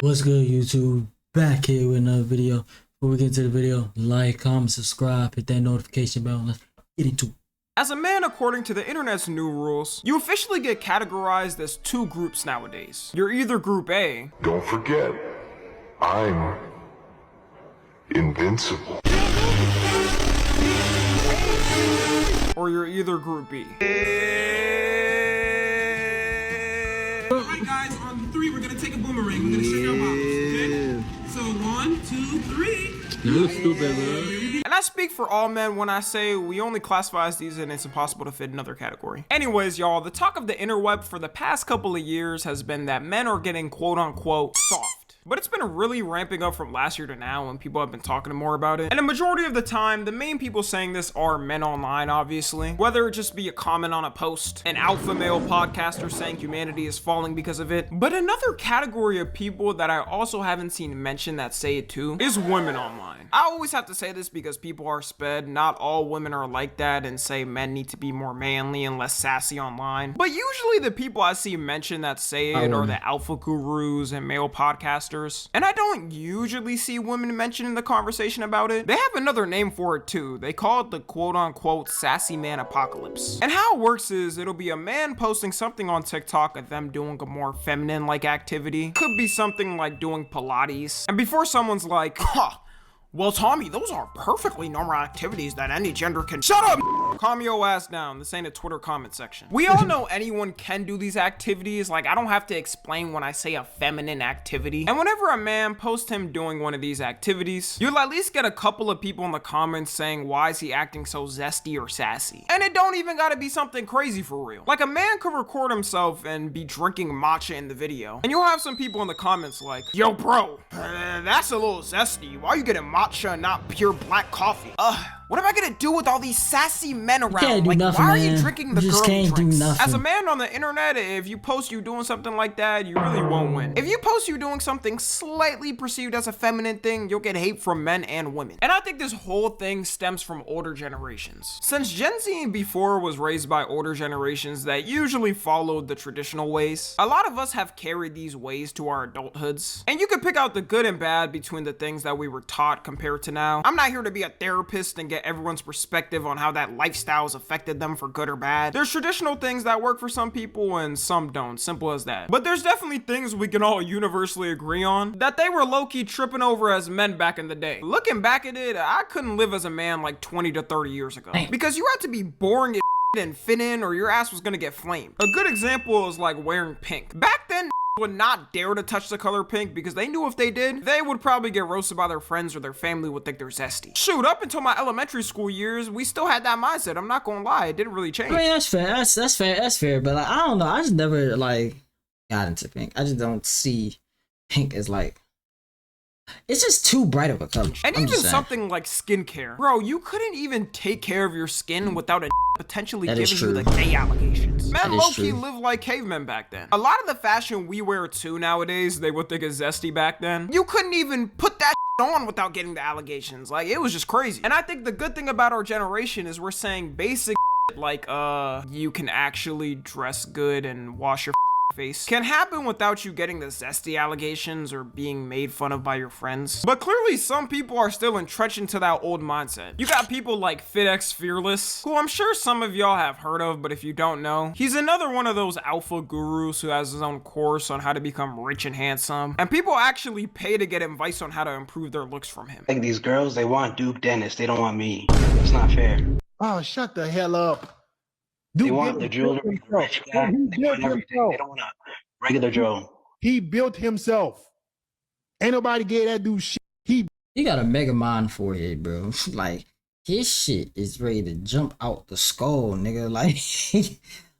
What's good, YouTube? Back here with another video. Before we get into the video, like, comment, subscribe, hit that notification bell. Let's get into it. As a man, according to the internet's new rules, you officially get categorized as two groups nowadays. You're either Group A. Don't forget, I'm invincible. Or you're either Group B. Alright guys, on 3 we're gonna take a boomerang. We're gonna shake our bottles, okay? So 1, 2, 3. You look stupid, bro. And I speak for all men when I say we only classify as these and it's impossible to fit another category. Anyways, y'all, the talk of the interweb for the past couple of years has been that men are getting quote unquote soft. But it's been really ramping up from last year to now when people have been talking more about it. And the majority of the time, the main people saying this are men online, obviously. Whether it just be a comment on a post, an alpha male podcaster saying humanity is falling because of it. But another category of people that I also haven't seen mentioned that say it too is women online. I always have to say this because people are sped. Not all women are like that and say men need to be more manly and less sassy online. But usually the people I see mentioned that say it are the alpha gurus and male podcasters. And I don't usually see women mentioned in the conversation about it. They have another name for it too. They call it the quote-unquote sassy man apocalypse. And how it works is it'll be a man posting something on TikTok of them doing a more feminine-like activity. Could be something like doing Pilates. And before someone's like, huh, well, Tommy, those are perfectly normal activities that any gender can— Shut up! Calm your ass down. This ain't a Twitter comment section. We all know anyone can do these activities. Like, I don't have to explain when I say a feminine activity. And whenever a man posts him doing one of these activities, you'll at least get a couple of people in the comments saying, why is he acting so zesty or sassy? And it don't even gotta be something crazy for real. Like, a man could record himself and be drinking matcha in the video. And you'll have some people in the comments like, yo, bro, that's a little zesty. Why are you getting matcha and not pure black coffee? What am I gonna do with all these sassy men around? Like, nothing, why are man. you drinking the You just girly can't do drinks? nothing. As a man on the internet, if you post you doing something like that, you really won't win. If you post you doing something slightly perceived as a feminine thing, you'll get hate from men and women. And I think this whole thing stems from older generations. Since Gen Z and before was raised by older generations that usually followed the traditional ways, a lot of us have carried these ways to our adulthoods. And you can pick out the good and bad between the things that we were taught compared to now. I'm not here to be a therapist and get everyone's perspective on how that lifestyle has affected them for good or bad. There's traditional things that work for some people and some don't, simple as that. But there's definitely things we can all universally agree on that they were low-key tripping over as men back in the day. Looking back at it, I couldn't live as a man like 20 to 30 years ago. Because you had to be boring as and fit in or your ass was gonna get flamed. A good example is like wearing pink. Back then, would not dare to touch the color pink because they knew if they did, they would probably get roasted by their friends or their family would think they're zesty. Shoot, up until my elementary school years, we still had that mindset. I'm not gonna lie, it didn't really change. I mean, that's fair. That's fair. That's fair. But like, I don't know. I just never like got into pink. I just don't see pink as like. It's just too bright of a color. And even something like skincare. Bro, you couldn't even take care of your skin without a potentially giving you the gay allegations. Men low-key lived like cavemen back then. A lot of the fashion we wear too nowadays, they would think is zesty back then. You couldn't even put that on without getting the allegations. Like, it was just crazy. And I think the good thing about our generation is we're saying basic like, you can actually dress good and wash your face can happen without you getting the zesty allegations or being made fun of by your friends. But clearly some people are still entrenched into that old mindset. You got people like FitX Fearless, who I'm sure some of y'all have heard of, but if you don't know, he's another one of those alpha gurus who has his own course on how to become rich and handsome. And people actually pay to get advice on how to improve their looks from him. Like these girls, they want Duke Dennis, they don't want me. It's not fair. Oh, shut the hell up. They want the jewelry, rich guy. They want everything. They don't want a regular Joe. He built himself. Ain't nobody gave that dude shit. He got a mega mind forehead, bro. Like, his shit is ready to jump out the skull, nigga.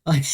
Like,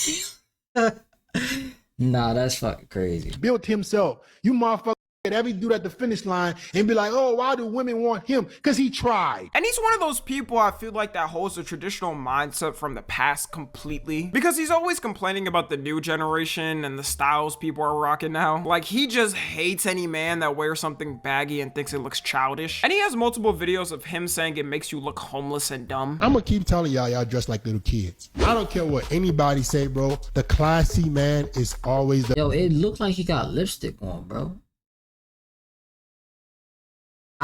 nah, that's fucking crazy. Built himself. You motherfucker every dude at the finish line and be like, oh, why do women want him? Because he tried. And he's one of those people I feel like that holds the traditional mindset from the past completely, because he's always complaining about the new generation and the styles people are rocking now. Like, he just hates any man that wears something baggy and thinks it looks childish. And he has multiple videos of him saying it makes you look homeless and dumb. I'm gonna keep telling y'all dress like little kids. I don't care what anybody say, bro. The classy man is always the— Yo, it looked like he got lipstick on, bro.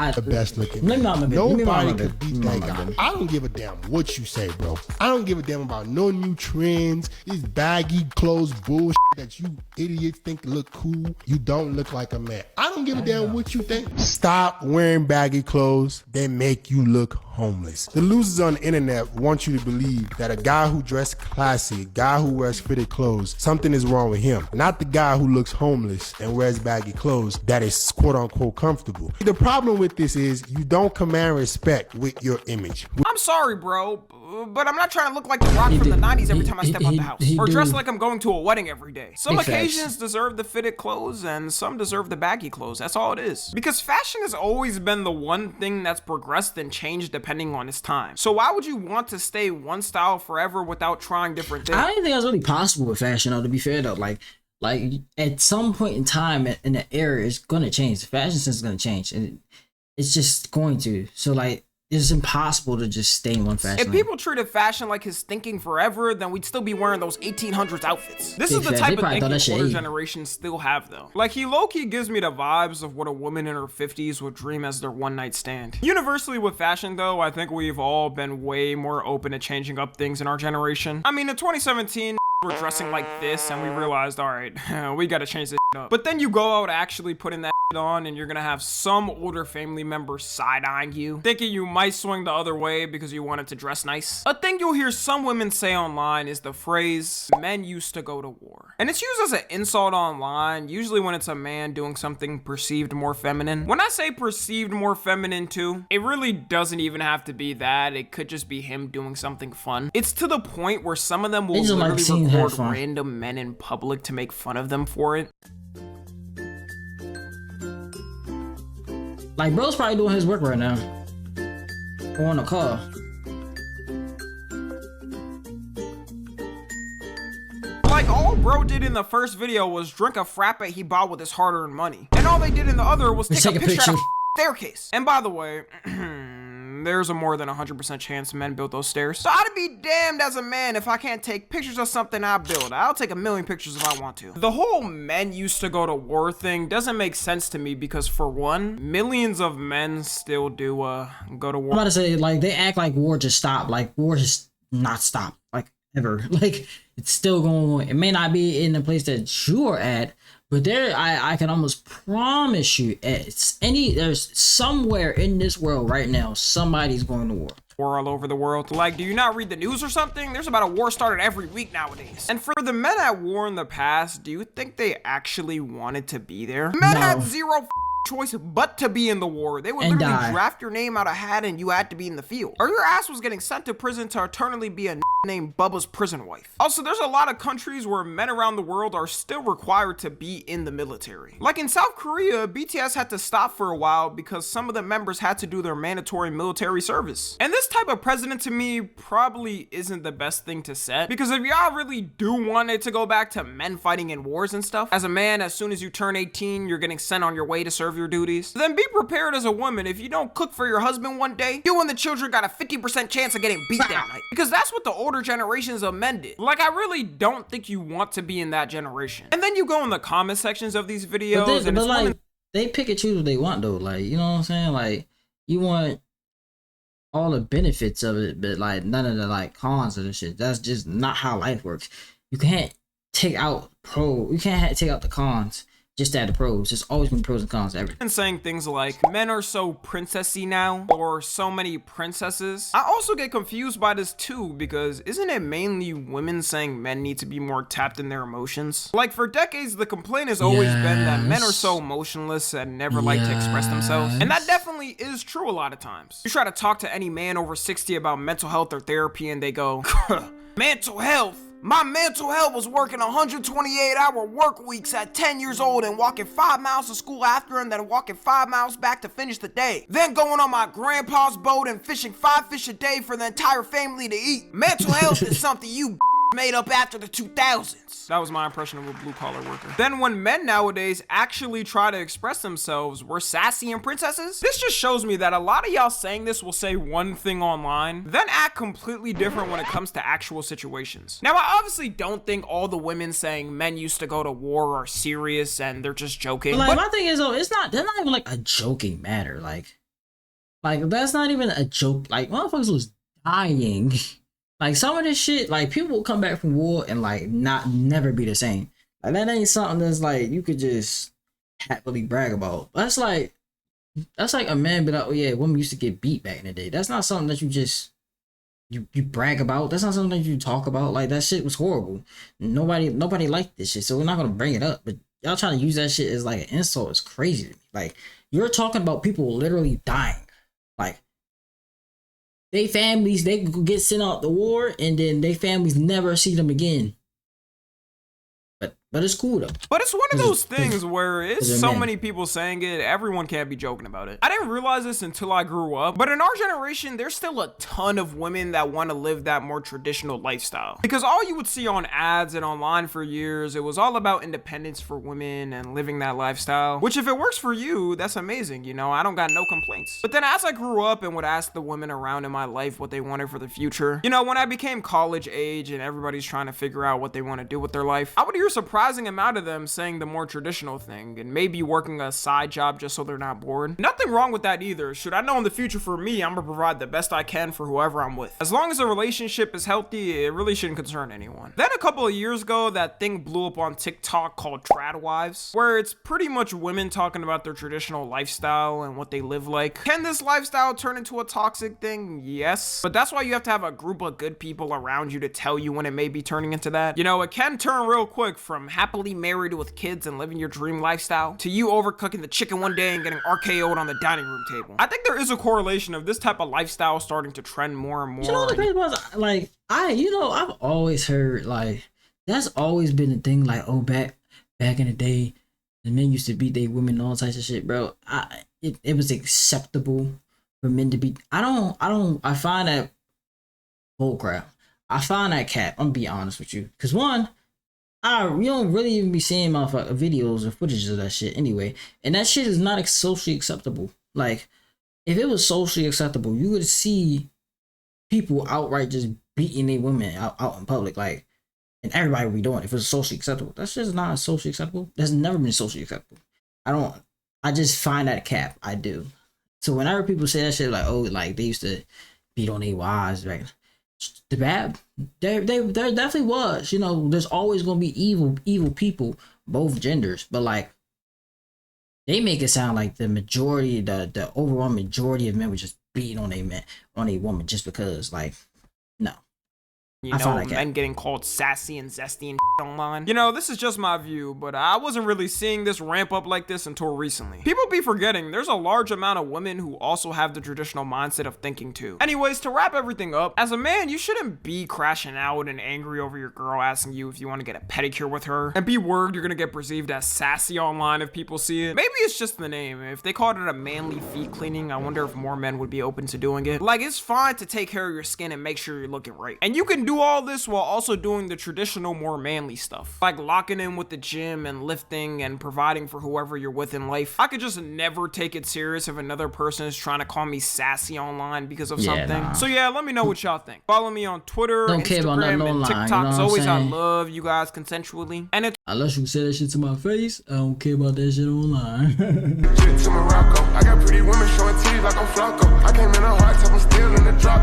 the best looking. Let me not Nobody could beat that guy. I don't give a damn what you say, bro. I don't give a damn about no new trends. These baggy clothes bullshit that you idiots think look cool. You don't look like a man. I don't give a damn what you think. Stop wearing baggy clothes. They make you look homeless. The losers on the internet want you to believe that a guy who dressed classy, a guy who wears fitted clothes, something is wrong with him. Not the guy who looks homeless and wears baggy clothes that is quote unquote comfortable. The problem with this is you don't command respect with your image. I'm sorry, bro, but I'm not trying to look like the Rock from the 90s every time I step out the house. Or dress like I'm going to a wedding every day. Some occasions deserve the fitted clothes and some deserve the baggy clothes. That's all it is. Because fashion has always been the one thing that's progressed and changed depending on its time. So why would you want to stay one style forever without trying different things? I don't think that's really possible with fashion, though, to be fair, though. Like at some point in time in the era, it's going to change. The fashion sense is going to change. And it's just going to. So, like, it's impossible to just stay in one fashion. If people treated fashion like his thinking forever, then we'd still be wearing those 1800s outfits. This is the type of thinking older generations still have, though. Like, he low-key gives me the vibes of what a woman in her 50s would dream as their one-night stand. Universally with fashion, though, I think we've all been way more open to changing up things in our generation. I mean, in 2017, we're dressing like this, and we realized, all right, we gotta change this up. But then you go out actually putting that on, and you're gonna have some older family member side-eyeing you, thinking you might swing the other way because you wanted to dress nice. A thing you'll hear some women say online is the phrase, men used to go to war. And it's used as an insult online, usually when it's a man doing something perceived more feminine. When I say perceived more feminine too, it really doesn't even have to be that. It could just be him doing something fun. It's to the point where some of them will literally record random men in public to make fun of them for it. Like, bro's probably doing his work right now. Or on a call. Like, all bro did in the first video was drink a frappe he bought with his hard-earned money. And all they did in the other was take a picture of a staircase. And by the way, there's a more than 100% chance men built those stairs. So I'd be damned as a man if I can't take pictures of something I build. I'll take a million pictures if I want to. The whole men used to go to war thing doesn't make sense to me because, for one, millions of men still do go to war. I'm about to say, like, they act like war just stopped. Like, war just not stopped, like, ever. Like, it's still going on. It may not be in the place that you're at, but there, I can almost promise you, there's somewhere in this world right now, somebody's going to war. All over the world. Like, do you not read the news or something? There's about a war started every week nowadays. And for the men at war in the past, do you think they actually wanted to be there? Men had zero choice but to be in the war. They would literally draft your name out of a hat and you had to be in the field. Or your ass was getting sent to prison to eternally be a named Bubba's prison wife. Also, there's a lot of countries where men around the world are still required to be in the military. Like in South Korea, BTS had to stop for a while because some of the members had to do their mandatory military service. And this type of president to me probably isn't the best thing to set, because if y'all really do want it to go back to men fighting in wars and stuff, as a man, as soon as you turn 18, you're getting sent on your way to serve your duties. Then be prepared as a woman. If you don't cook for your husband one day, you and the children got a 50% chance of getting beat that night. Because that's what the older generations of men did. Like, I really don't think you want to be in that generation. And then you go in the comment sections of these videos, and it's like, they pick and choose what they want though. Like, you know what I'm saying? Like, you want all the benefits of it, but like none of the like cons of the shit. That's just not how life works. You can't take out you can't take out the cons just to add the pros. There's always been pros and cons to everything. And saying things like, men are so princessy now, or so many princesses. I also get confused by this too, because isn't it mainly women saying men need to be more tapped in their emotions? Like, for decades, the complaint has always been that men are so emotionless and never like to express themselves. And that definitely is true a lot of times. You try to talk to any man over 60 about mental health or therapy and they go, mental health? My mental health was working 128-hour work weeks at 10 years old and walking 5 miles to school after and then walking 5 miles back to finish the day. Then going on my grandpa's boat and fishing 5 fish a day for the entire family to eat. Mental health is something you made up after the 2000s. That was my impression of a blue-collar worker. Then when men nowadays actually try to express themselves, we're sassy and princesses? This just shows me that a lot of y'all saying this will say one thing online, then act completely different when it comes to actual situations. Now, I obviously don't think all the women saying men used to go to war are serious and they're just joking. But like, my thing is, though, they're not even like a joking matter. Like, Like, that's not even a joke. Like, motherfuckers was dying. Like, some of this shit, like, people will come back from war and, like, never be the same. Like, that ain't something that's, like, you could just happily brag about. That's like a man be like, oh yeah, women used to get beat back in the day. That's not something that you just, you brag about. That's not something that you talk about. Like, that shit was horrible. Nobody liked this shit, so we're not gonna bring it up. But y'all trying to use that shit as, like, an insult is crazy to me. Like, you're talking about people literally dying. Like, they families, they get sent out the war, and then they families never see them again. But it's cool though. But it's one of those things where it's so many people saying it, everyone can't be joking about it. I didn't realize this until I grew up, but in our generation, there's still a ton of women that want to live that more traditional lifestyle. Because all you would see on ads and online for years, it was all about independence for women and living that lifestyle. Which, if it works for you, that's amazing, you know, I don't got no complaints. But then as I grew up and would ask the women around in my life what they wanted for the future, you know, when I became college age and everybody's trying to figure out what they want to do with their life, I would hear surprising amount of them saying the more traditional thing and maybe working a side job just so they're not bored. Nothing wrong with that either. Should I know in the future for me, I'm gonna provide the best I can for whoever I'm with. As long as the relationship is healthy, it really shouldn't concern anyone. Then a couple of years ago, that thing blew up on TikTok called Trad Wives, where it's pretty much women talking about their traditional lifestyle and what they live like. Can this lifestyle turn into a toxic thing? Yes. But that's why you have to have a group of good people around you to tell you when it may be turning into that. You know, it can turn real quick from happily married with kids and living your dream lifestyle to you overcooking the chicken one day and getting RKO'd on the dining room table. I think there is a correlation of this type of lifestyle starting to trend more and more. You know what the crazy was? Like, I've always heard, like, that's always been the thing, like, oh, back in the day, the men used to beat their women and all types of shit, bro. It was acceptable for men to beat. I find that bullcrap. I find that cap. I'm gonna be honest with you. Cause one, we don't really even be seeing motherfucking videos or footage of that shit anyway. And that shit is not socially acceptable. Like, if it was socially acceptable, you would see people outright just beating their women out in public. Like, and everybody would be doing it if it was socially acceptable. That's just not socially acceptable. That's never been socially acceptable. I just find that cap. I do. So whenever people say that shit, like, oh, like, they used to beat on their wives, right? The bad, there definitely was, you know, there's always gonna be evil people, both genders, but like, they make it sound like the majority, the overall majority of men were just beating on a woman just because, like, no. You know, men getting called sassy and zesty and online. You know, this is just my view, but I wasn't really seeing this ramp up like this until recently. People be forgetting there's a large amount of women who also have the traditional mindset of thinking too. Anyways, to wrap everything up, as a man, you shouldn't be crashing out and angry over your girl asking you if you want to get a pedicure with her, and be worried you're gonna get perceived as sassy online if people see it. Maybe it's just the name. If they called it a manly feet cleaning, I wonder if more men would be open to doing it. Like, it's fine to take care of your skin and make sure you're looking right. And you can do all this while also doing the traditional, more manly stuff, like locking in with the gym and lifting and providing for whoever you're with in life. I could just never take it serious if another person is trying to call me sassy online because of something. Nah. So yeah, let me know what y'all think. Follow me on Twitter, Instagram, and TikTok. As always, I love you guys consensually. And it's unless you say that shit to my face, I don't care about that shit online. To Morocco, I got pretty women showing titties like I'm Flacco. I came in a hot top, I'm still in the drop.